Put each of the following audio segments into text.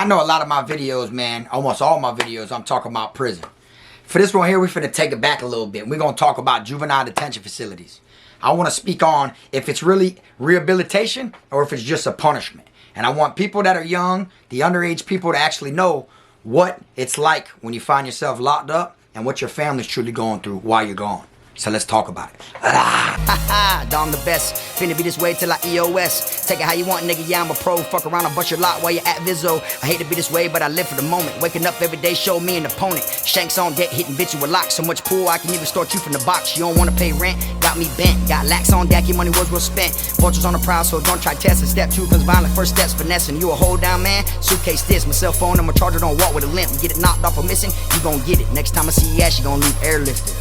I know a lot of my videos, man, almost all my videos, I'm talking about prison. For this one here, we're finna take it back a little bit. We're gonna talk about juvenile detention facilities. I wanna speak on if it's really rehabilitation or if it's just a punishment. And I want people that are young, the underage people, to actually know what it's like when you find yourself locked up and what your family's truly going through while you're gone. So let's talk about it. Dom the best, finna be this way till I EOS. Take it how you want, nigga, yeah, I'm a pro. Fuck around and bust your lot while you're at Vizzo. I hate to be this way, but I live for the moment. Waking up every day, show me an opponent. Shanks on deck, hitting bitch with a lock. So much pool, I can even start you from the box. You don't wanna pay rent, got me bent. Got lax on deck, your money was well spent. Vultures on the prowl, so don't try testing. Step 2, cause violent first steps finessing. You a hold down man, suitcase this. My cell phone and my charger don't walk with a limp. Get it knocked off or missing, you gon' get it. Next time I see your ass, you gon' leave airlifted.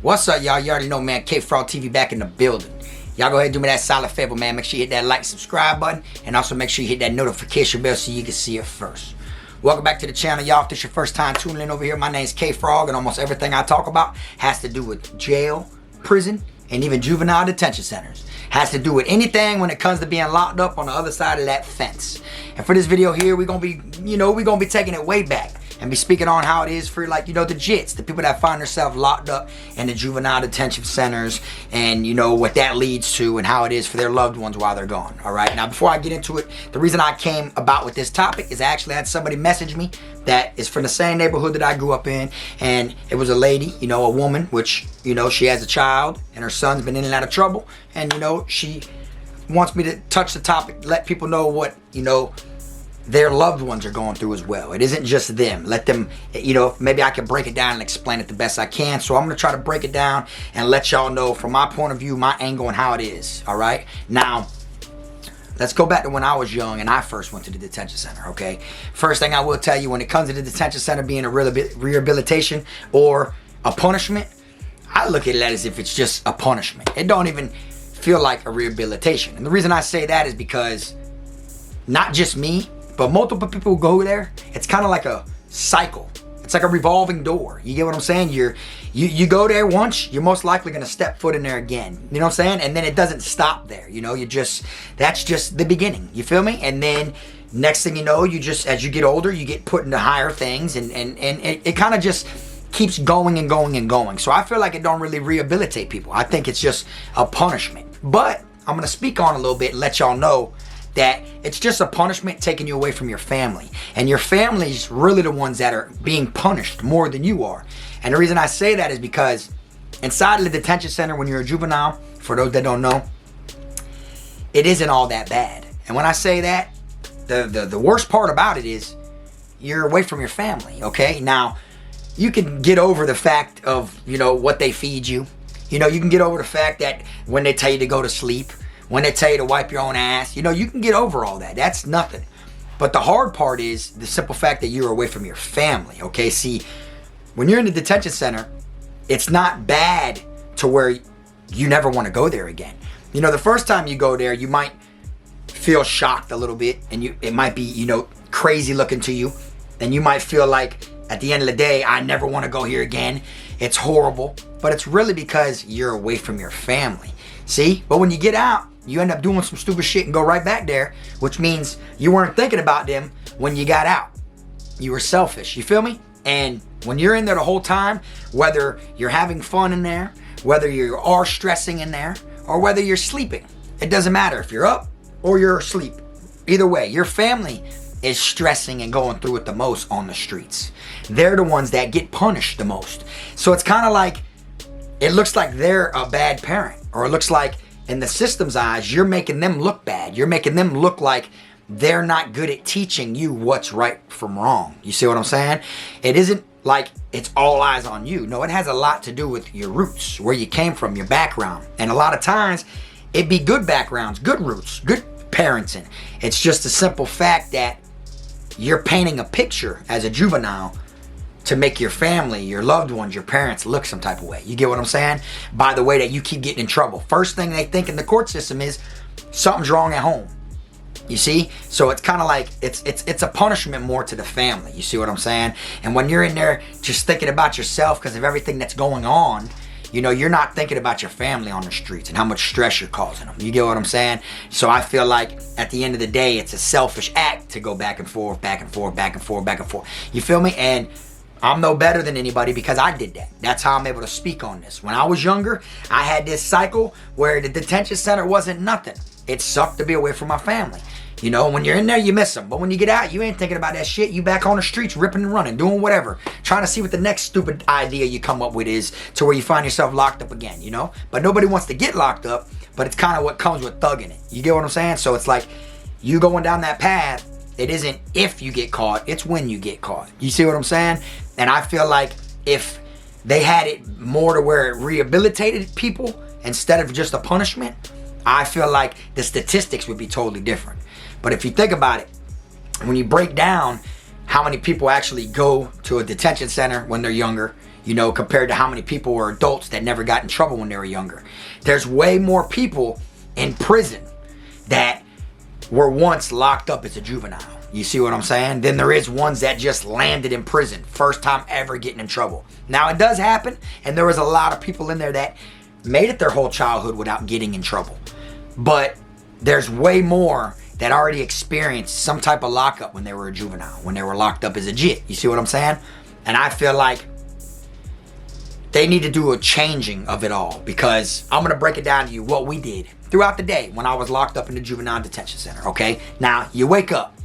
What's up, y'all? You already know, man. K-Frog TV back in the building. Y'all go ahead and do me that solid favor, man. Make sure you hit that like, subscribe button, and also make sure you hit that notification bell so you can see it first. Welcome back to the channel, y'all. If this is your first time tuning in over here, my name's K-Frog, and almost everything I talk about has to do with jail, prison, and even juvenile detention centers. Has to do with anything when it comes to being locked up on the other side of that fence. And for this video here, we're gonna be, we're gonna be taking it way back and be speaking on how it is for, like, the jits, the people that find themselves locked up in the juvenile detention centers, and what that leads to and how it is for their loved ones while they're gone. All right, now before I get into it, the reason I came about with this topic is I actually had somebody message me that is from the same neighborhood that I grew up in, and it was a lady, a woman, which she has a child and her son's been in and out of trouble, and she wants me to touch the topic, let people know what their loved ones are going through as well. It isn't just them. Let them, maybe I can break it down and explain it the best I can. So I'm going to try to break it down and let y'all know from my point of view, my angle, and how it is. All right. Now, let's go back to when I was young and I first went to the detention center. Okay. First thing I will tell you, when it comes to the detention center being a rehabilitation or a punishment, I look at it as if it's just a punishment. It don't even feel like a rehabilitation. And the reason I say that is because not just me, but multiple people go there. It's kind of like a cycle. It's like a revolving door. You get what I'm saying? You go there once, you're most likely gonna step foot in there again. You know what I'm saying? And then it doesn't stop there. That's just the beginning. You feel me? And then next thing you know, as you get older, you get put into higher things, and it kind of just keeps going and going and going. So I feel like it don't really rehabilitate people. I think it's just a punishment. But I'm gonna speak on a little bit and let y'all know that it's just a punishment taking you away from your family. And your family's really the ones that are being punished more than you are. And the reason I say that is because inside of the detention center, when you're a juvenile, for those that don't know, it isn't all that bad. And when I say that, the worst part about it is you're away from your family, okay? Now, you can get over the fact of, what they feed you. You can get over the fact that when they tell you to go to sleep, when they tell you to wipe your own ass, you can get over all that. That's nothing. But the hard part is the simple fact that you're away from your family, okay? See, when you're in the detention center, it's not bad to where you never want to go there again. The first time you go there, you might feel shocked a little bit, and it might be, crazy looking to you. And you might feel like, at the end of the day, I never want to go here again. It's horrible. But it's really because you're away from your family. See? But when you get out, you end up doing some stupid shit and go right back there, which means you weren't thinking about them when you got out. You were selfish, you feel me? And when you're in there the whole time, whether you're having fun in there, whether you are stressing in there, or whether you're sleeping, it doesn't matter if you're up or you're asleep. Either way, your family is stressing and going through it the most on the streets. They're the ones that get punished the most. So it's kind of like, it looks like they're a bad parent, or it looks like in the system's eyes, you're making them look bad. You're making them look like they're not good at teaching you what's right from wrong. You see what I'm saying? It isn't like it's all eyes on you. No, it has a lot to do with your roots, where you came from, your background. And a lot of times, it be good backgrounds, good roots, good parenting. It's just a simple fact that you're painting a picture as a juvenile to make your family, your loved ones, your parents look some type of way. You get what I'm saying? By the way that you keep getting in trouble. First thing they think in the court system is something's wrong at home. You see? So it's kind of like it's a punishment more to the family. You see what I'm saying? And when you're in there just thinking about yourself because of everything that's going on, you know, you're not thinking about your family on the streets and how much stress you're causing them. You get what I'm saying? So I feel like at the end of the day, it's a selfish act to go back and forth, back and forth, back and forth, back and forth. You feel me? And I'm no better than anybody because I did that. That's how I'm able to speak on this. When I was younger, I had this cycle where the detention center wasn't nothing. It sucked to be away from my family. You know, when you're in there, you miss them. But when you get out, you ain't thinking about that shit. You back on the streets, ripping and running, doing whatever. Trying to see what the next stupid idea you come up with is to where you find yourself locked up again, you know? But nobody wants to get locked up, but it's kind of what comes with thugging it. You get what I'm saying? So it's like you going down that path, it isn't if you get caught, it's when you get caught. You see what I'm saying? And I feel like if they had it more to where it rehabilitated people instead of just a punishment, I feel like the statistics would be totally different. But if you think about it, when you break down how many people actually go to a detention center when they're younger, you know, compared to how many people were adults that never got in trouble when they were younger, there's way more people in prison that were once locked up as a juvenile. You see what I'm saying? Then there is ones that just landed in prison, first time ever getting in trouble. Now it does happen, and there was a lot of people in there that made it their whole childhood without getting in trouble. But there's way more that already experienced some type of lockup when they were a juvenile, when they were locked up as a jit. You see what I'm saying? And I feel like they need to do a changing of it all, because I'm gonna break it down to you what we did throughout the day when I was locked up in the juvenile detention center, okay? Now, you wake up.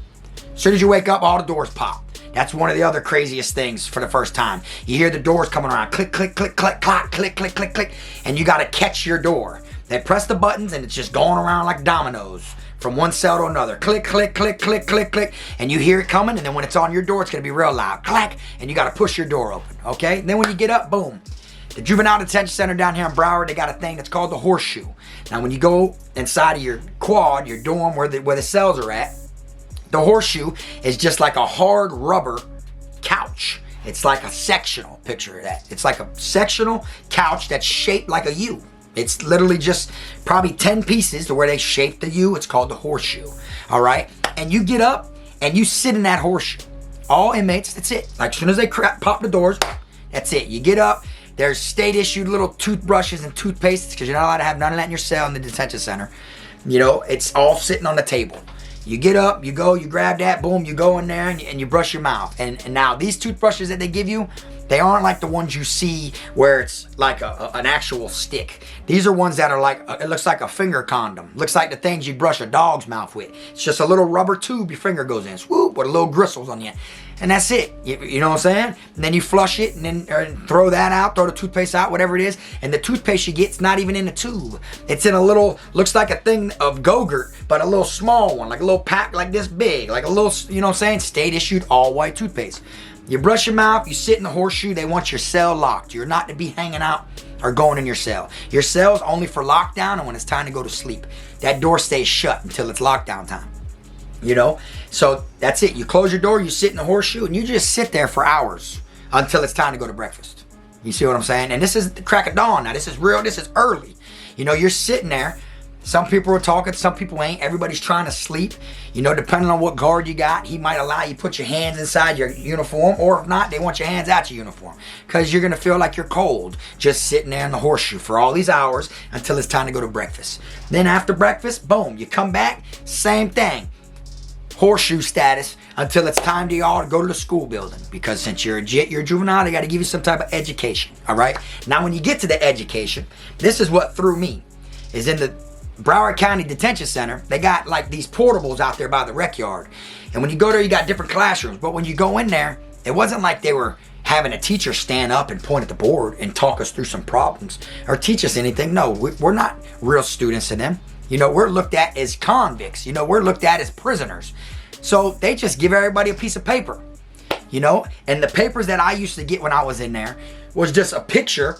As soon as you wake up, all the doors pop. That's one of the other craziest things for the first time. You hear the doors coming around, click, click, click, click, click, click, click, click, click, and you gotta catch your door. They press the buttons and it's just going around like dominoes from one cell to another. Click, click, click, click, click, click, and you hear it coming, and then when it's on your door, it's gonna be real loud. Clack, and you gotta push your door open, okay? And then when you get up, boom. The juvenile detention center down here in Broward, they got a thing that's called the horseshoe. Now when you go inside of your quad, your dorm where the cells are at, the horseshoe is just like a hard rubber couch. It's like a sectional, picture of that. It's like a sectional couch that's shaped like a U. It's literally just probably 10 pieces to where they shape the U. It's called the horseshoe, all right? And you get up and you sit in that horseshoe. All inmates, that's it. Like as soon as they pop the doors, that's it. You get up, there's state-issued little toothbrushes and toothpastes because you're not allowed to have none of that in your cell in the detention center. You know, it's all sitting on the table. You get up, you go, you grab that, boom, you go in there and you brush your mouth. And now these toothbrushes that they give you, they aren't like the ones you see where it's like an actual stick. These are ones that are like, it looks like a finger condom. Looks like the things you brush a dog's mouth with. It's just a little rubber tube your finger goes in, swoop, with a little gristles on the end. And that's it, you know what I'm saying? And then you flush it and then throw that out, throw the toothpaste out, whatever it is. And the toothpaste you get's not even in a tube. It's in a little, looks like a thing of Go-Gurt, but a little small one, like a little pack like this big, like a little, you know what I'm saying? State issued all white toothpaste. You brush your mouth, you sit in the horseshoe, they want your cell locked. You're not to be hanging out or going in your cell. Your cell's only for lockdown and when it's time to go to sleep. That door stays shut until it's lockdown time. You know? So that's it. You close your door, you sit in the horseshoe, and you just sit there for hours until it's time to go to breakfast. You see what I'm saying? And this is the crack of dawn. Now this is real, this is early. You know, you're sitting there. Some people are talking, some people ain't. Everybody's trying to sleep. You know, depending on what guard you got, he might allow you to put your hands inside your uniform, or if not, they want your hands out your uniform. Because you're going to feel like you're cold just sitting there in the horseshoe for all these hours until it's time to go to breakfast. Then after breakfast, boom, you come back, same thing. Horseshoe status until it's time to y'all to go to the school building. Because since you're a jit, you're a juvenile, they got to give you some type of education, all right? Now, when you get to the education, this is what threw me, is in the Broward County Detention Center, they got like these portables out there by the rec yard. And when you go there, you got different classrooms. But when you go in there, it wasn't like they were having a teacher stand up and point at the board and talk us through some problems or teach us anything. No, we're not real students in them. You know, we're looked at as convicts. You know, we're looked at as prisoners. So they just give everybody a piece of paper, you know? And the papers that I used to get when I was in there was just a picture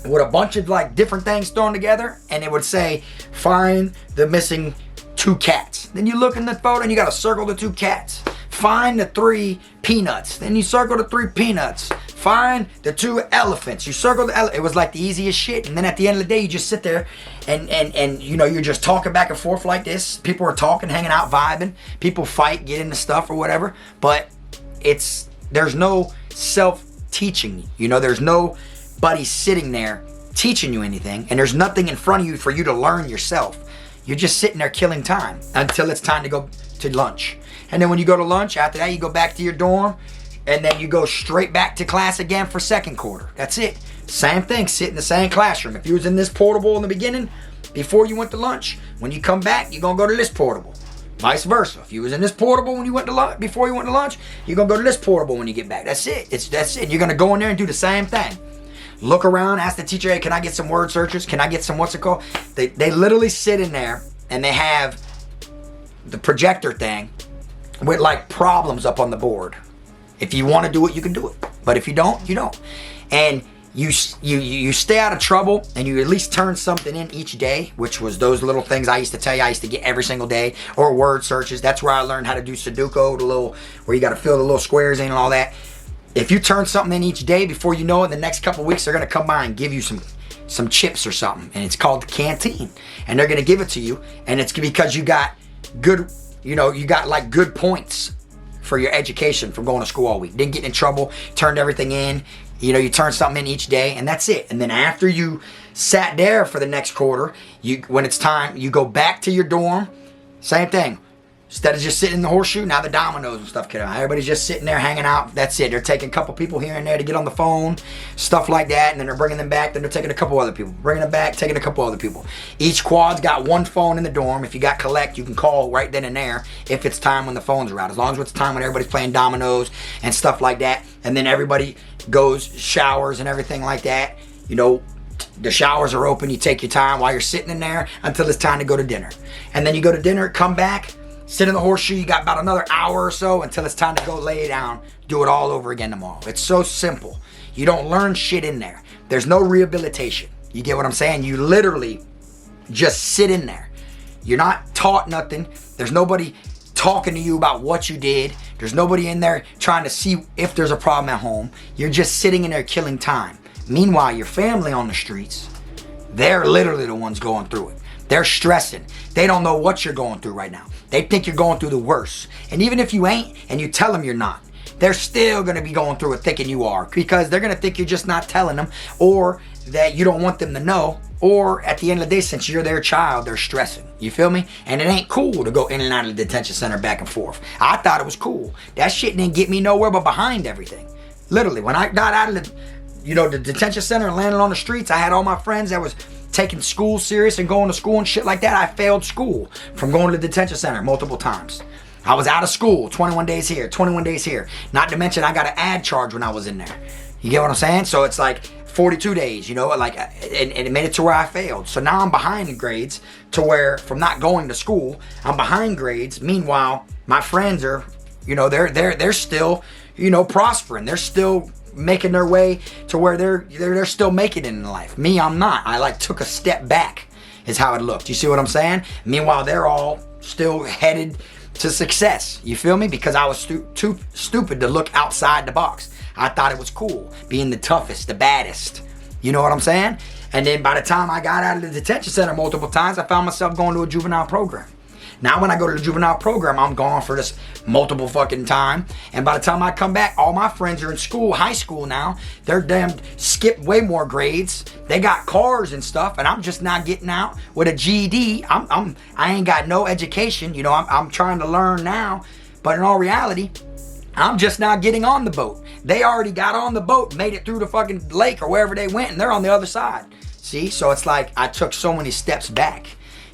with a bunch of like different things thrown together, and it would say, find the missing 2 cats. Then you look in the photo and you gotta circle the 2 cats. Find the 3 peanuts. Then you circle the 3 peanuts. Find the 2 elephants. You circle the it was like the easiest shit. And then at the end of the day, you just sit there and you know, you're just talking back and forth like this. People are talking, hanging out, vibing. People fight, get into stuff or whatever. But there's no self-teaching. You know, there's nobody sitting there teaching you anything, and there's nothing in front of you for you to learn yourself. You're just sitting there killing time until it's time to go to lunch. And then when you go to lunch, after that you go back to your dorm, and then you go straight back to class again for second quarter. That's it. Same thing, sit in the same classroom. If you was in this portable in the beginning, before you went to lunch, when you come back, you're gonna go to this portable. Vice versa. If you was in this portable when you went to lunch, before you went to lunch, you're gonna go to this portable when you get back. That's it. That's it. You're gonna go in there and do the same thing. Look around, ask the teacher, hey, can I get some word searchers? Can I get some what's it called? They literally sit in there and they have the projector thing with like problems up on the board. If you want to do it, you can do it. But if you don't, you don't. And you stay out of trouble, and you at least turn something in each day, which was those little things I used to tell you I used to get every single day, or word searches. That's where I learned how to do Sudoku, where you got to fill the little squares in and all that. If you turn something in each day, before you know it, the next couple weeks, they're going to come by and give you some chips or something, and it's called the canteen, and they're going to give it to you, and it's because you got good, you got like good points for your education from going to school all week. Didn't get in trouble, turned everything in. You turn something in each day, and that's it. And then after you sat there for the next quarter, when it's time, you go back to your dorm. Same thing. Instead of just sitting in the horseshoe, now the dominoes and stuff get out. Everybody's just sitting there hanging out. That's it. They're taking a couple people here and there to get on the phone, stuff like that, and then they're bringing them back. Then they're taking a couple other people, bringing them back, taking a couple other people. Each quad's got one phone in the dorm. If you got collect, you can call right then and there if it's time when the phones are out. As long as it's time when everybody's playing dominoes and stuff like that. And then everybody goes, showers and everything like that. The showers are open. You take your time while you're sitting in there until it's time to go to dinner. And then you go to dinner, come back, sit in the horseshoe. You got about another hour or so until it's time to go lay down. Do it all over again tomorrow. It's so simple. You don't learn shit in there. There's no rehabilitation. You get what I'm saying? You literally just sit in there. You're not taught nothing. There's nobody talking to you about what you did. There's nobody in there trying to see if there's a problem at home. You're just sitting in there killing time. Meanwhile, your family on the streets, they're literally the ones going through it. They're stressing. They don't know what you're going through right now. They think you're going through the worst. And even if you ain't, and you tell them you're not, they're still going to be going through it thinking you are, because they're going to think you're just not telling them, or that you don't want them to know, or at the end of the day, since you're their child, they're stressing. You feel me? And it ain't cool to go in and out of the detention center back and forth. I thought it was cool. That shit didn't get me nowhere but behind everything. Literally, when I got out of the detention center and landed on the streets, I had all my friends that was taking school serious and going to school and shit like that. I failed school from going to the detention center multiple times. I was out of school, 21 days here, 21 days here. Not to mention I got an ad charge when I was in there. You get what I'm saying? So it's like 42 days, and it made it to where I failed. So now I'm behind in grades to where, from not going to school, I'm behind grades. Meanwhile, my friends are, they're still, prospering. They're still making their way to where they're still making it in life. Me, I'm not. I took a step back is how it looked. You see what I'm saying? Meanwhile, they're all still headed to success. You feel me? Because I was too stupid to look outside the box. I thought it was cool being the toughest, the baddest. You know what I'm saying? And then by the time I got out of the detention center multiple times, I found myself going to a juvenile program. Now when I go to the juvenile program, I'm gone for this multiple fucking time. And by the time I come back, all my friends are in school, high school now. They're damn skipped way more grades. They got cars and stuff, and I'm just not getting out with a GED. I ain't got no education. I'm trying to learn now. But in all reality, I'm just not getting on the boat. They already got on the boat, made it through the fucking lake or wherever they went, and they're on the other side. See? So it's like I took so many steps back.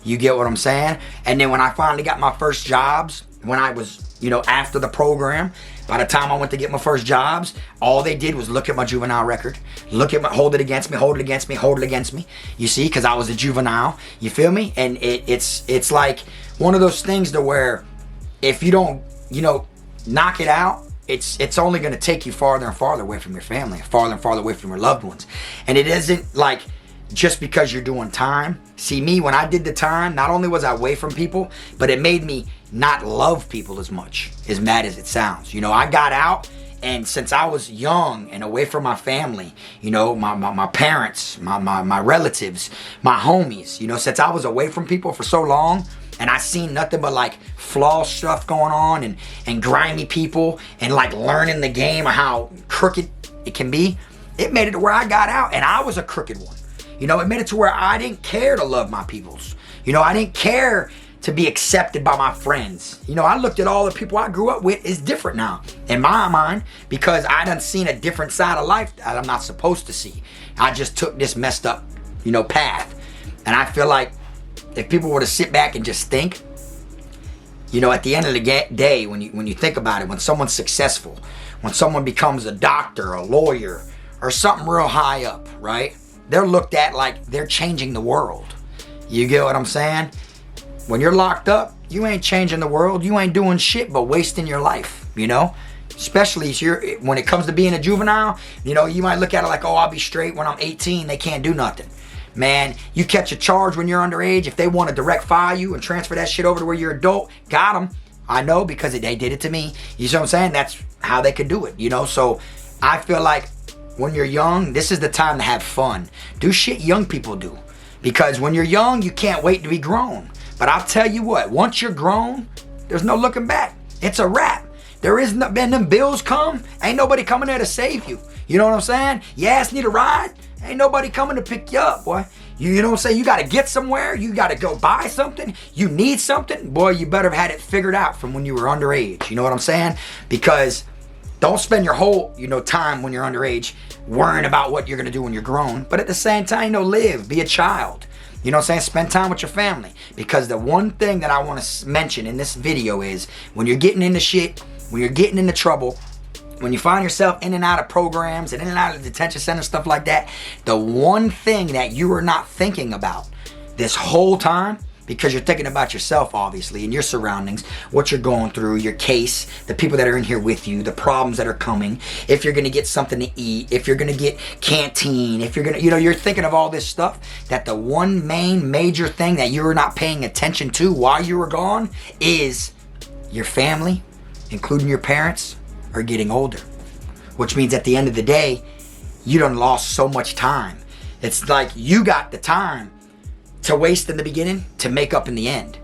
You get what I'm saying? And then when I finally got my first jobs, when I was, after the program, by the time I went to get my first jobs, all they did was look at my juvenile record, hold it against me, hold it against me, hold it against me. You see, because I was a juvenile. You feel me? And it's like one of those things to where if you don't, knock it out, it's only going to take you farther and farther away from your family, farther and farther away from your loved ones. And it isn't like just because you're doing time. See, me, when I did the time, not only was I away from people, but it made me not love people as much, as mad as it sounds. I got out, and since I was young and away from my family, my parents, my relatives, my homies, since I was away from people for so long, and I seen nothing but flaw stuff going on and grimy people and learning the game of how crooked it can be, it made it to where I got out and I was a crooked one. You know, it made it to where I didn't care to love my peoples. You know, I didn't care to be accepted by my friends. You know, I looked at all the people I grew up with as different now in my mind, because I done seen a different side of life that I'm not supposed to see. I just took this messed up, you know, path. And I feel like if people were to sit back and just think, you know, at the end of the day, when you think about it, when someone's successful, when someone becomes a doctor, a lawyer, or something real high up, right? They're looked at like they're changing the world. You get what I'm saying? When you're locked up, you ain't changing the world. You ain't doing shit but wasting your life, you know? Especially if when it comes to being a juvenile, you know, you might look at it like, oh, I'll be straight when I'm 18. They can't do nothing. Man, you catch a charge when you're underage. If they want to direct file you and transfer that shit over to where you're adult, got them. I know, because they did it to me. You see what I'm saying? That's how they could do it, you know? So I feel like when you're young, this is the time to have fun. Do shit young people do. Because when you're young, you can't wait to be grown. But I'll tell you what, once you're grown, there's no looking back. It's a wrap. There is no, man, them bills come, ain't nobody coming there to save you. You know what I'm saying? Your ass need a ride, ain't nobody coming to pick you up, boy. You know what I'm saying? You gotta get somewhere, you gotta go buy something, you need something, boy, you better have had it figured out from when you were underage. You know what I'm saying? Because don't spend your whole, you know, time when you're underage worrying about what you're gonna do when you're grown. But at the same time, you know, live, be a child. You know what I'm saying? Spend time with your family. Because the one thing that I want to mention in this video is when you're getting into shit, when you're getting into trouble, when you find yourself in and out of programs and in and out of detention centers, stuff like that, the one thing that you are not thinking about this whole time, because you're thinking about yourself, obviously, and your surroundings, what you're going through, your case, the people that are in here with you, the problems that are coming, if you're going to get something to eat, if you're going to get canteen, if you're going to, you know, you're thinking of all this stuff, that the one main major thing that you were not paying attention to while you were gone is your family, including your parents, are getting older. Which means at the end of the day, you done lost so much time. It's like you got the time to waste in the beginning to make up in the end.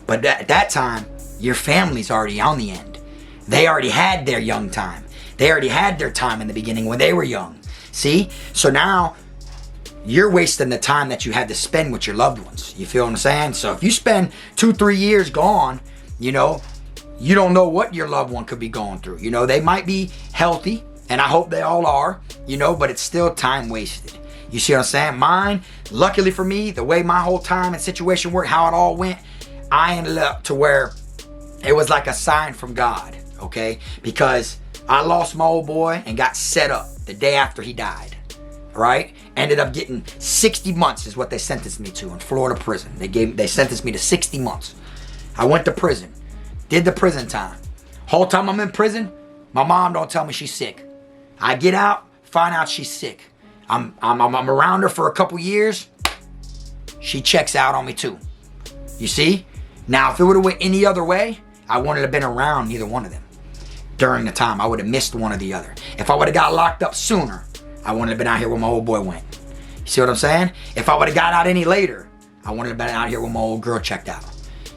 But at that time, your family's already on the end. They already had their young time. They already had their time in the beginning when they were young. See? So now you're wasting the time that you had to spend with your loved ones. You feel what I'm saying? So if you spend 2-3 years gone, you know, you don't know what your loved one could be going through. You know, they might be healthy, and I hope they all are, you know, but it's still time wasted. You see what I'm saying? Mine, luckily for me, the way my whole time and situation worked, how it all went, I ended up to where it was like a sign from God, okay? Because I lost my old boy and got set up the day after he died, right? Ended up getting 60 months is what they sentenced me to in Florida prison. They sentenced me to 60 months. I went to prison, did the prison time. Whole time I'm in prison, my mom don't tell me she's sick. I get out, find out she's sick. I'm around her for a couple years. She checks out on me too. You see? Now, if it would have went any other way, I wouldn't have been around neither one of them. During the time, I would have missed one or the other. If I would have got locked up sooner, I wouldn't have been out here where my old boy went. You see what I'm saying? If I would have got out any later, I wouldn't have been out here where my old girl checked out.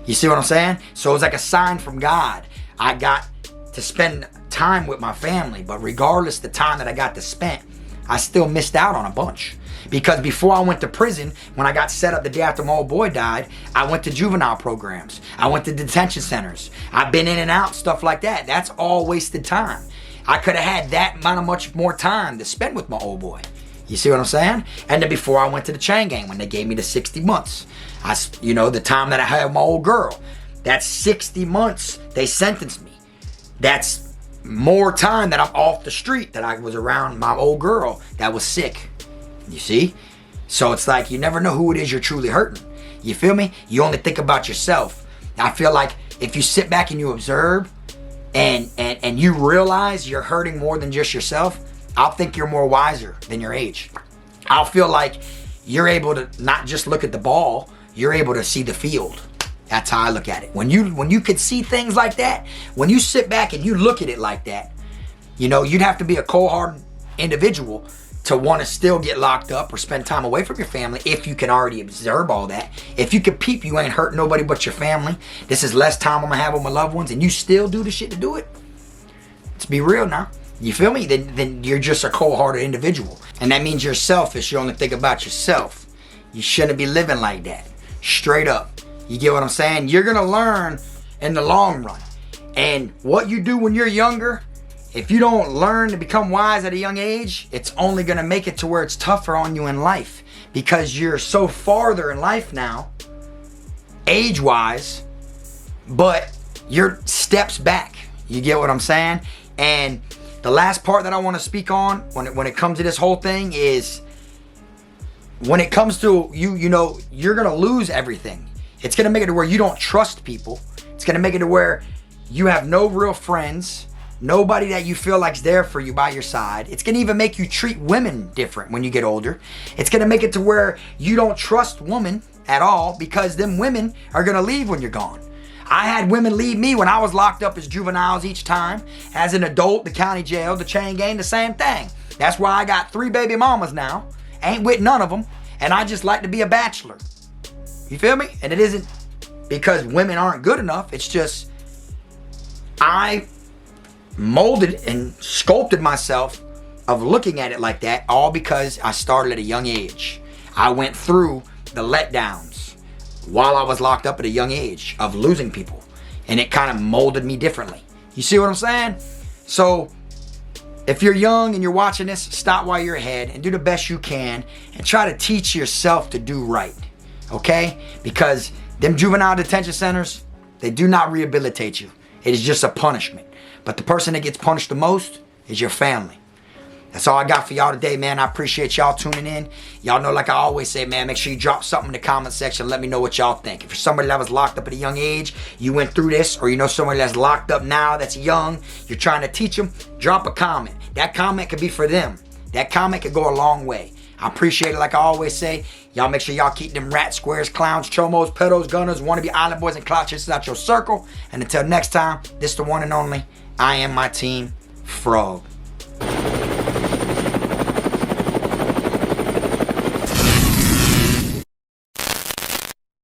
You see what I'm saying? So it was like a sign from God. I got to spend time with my family, but regardless the time that I got to spend, I still missed out on a bunch. Because before I went to prison, when I got set up the day after my old boy died, I went to juvenile programs. I went to detention centers. I've been in and out, stuff like that. That's all wasted time. I could have had that amount of much more time to spend with my old boy. You see what I'm saying? And then before I went to the chain gang, when they gave me the 60 months, you know, the time that I had my old girl, that's 60 months they sentenced me. That's more time that I'm off the street, that I was around my old girl that was sick. You see? So it's like you never know who it is you're truly hurting. You feel me? You only think about yourself. I feel like if you sit back and you observe and you realize you're hurting more than just yourself, I'll think you're more wiser than your age. I'll feel like you're able to not just look at the ball, you're able to see the field. That's how I look at it. When you could see things like that, when you sit back and you look at it like that, you know, you'd have to be a cold-hearted individual to want to still get locked up or spend time away from your family if you can already observe all that. If you can peep, you ain't hurting nobody but your family. This is less time I'm going to have with my loved ones, and you still do the shit to do it. Let's be real now. You feel me? Then you're just a cold-hearted individual. And that means you're selfish. You only think about yourself. You shouldn't be living like that. Straight up. You get what I'm saying? You're gonna learn in the long run. And what you do when you're younger, if you don't learn to become wise at a young age, it's only gonna make it to where it's tougher on you in life, because you're so farther in life now, age-wise, but you're steps back. You get what I'm saying? And the last part that I want to speak on when it comes to this whole thing is, when it comes to you know, you're gonna lose everything. It's gonna make it to where you don't trust people. It's gonna make it to where you have no real friends, nobody that you feel like's there for you by your side. It's gonna even make you treat women different when you get older. It's gonna make it to where you don't trust women at all, because them women are gonna leave when you're gone. I had women leave me when I was locked up as juveniles each time. As an adult, the county jail, the chain gang, the same thing. That's why I got 3 baby mamas now. Ain't with none of them. And I just like to be a bachelor. You feel me? And it isn't because women aren't good enough. It's just I molded and sculpted myself of looking at it like that, all because I started at a young age. I went through the letdowns while I was locked up at a young age of losing people, and it kind of molded me differently. You see what I'm saying? So if you're young and you're watching this, stop while you're ahead and do the best you can and try to teach yourself to do right, okay? Because them juvenile detention centers, they do not rehabilitate you. It is just a punishment. But the person that gets punished the most is your family. That's all I got for y'all today, man. I appreciate y'all tuning in. Y'all know, like I always say, man, make sure you drop something in the comment section. Let me know what y'all think. If you're somebody that was locked up at a young age, you went through this, or you know somebody that's locked up now that's young, you're trying to teach them, drop a comment. That comment could be for them. That comment could go a long way. I appreciate it, like I always say. Y'all make sure y'all keep them rats, squares, clowns, chomos, pedos, gunners, wannabe island boys, and clout chasers out your circle. And until next time, this the one and only, I am my team, Frog.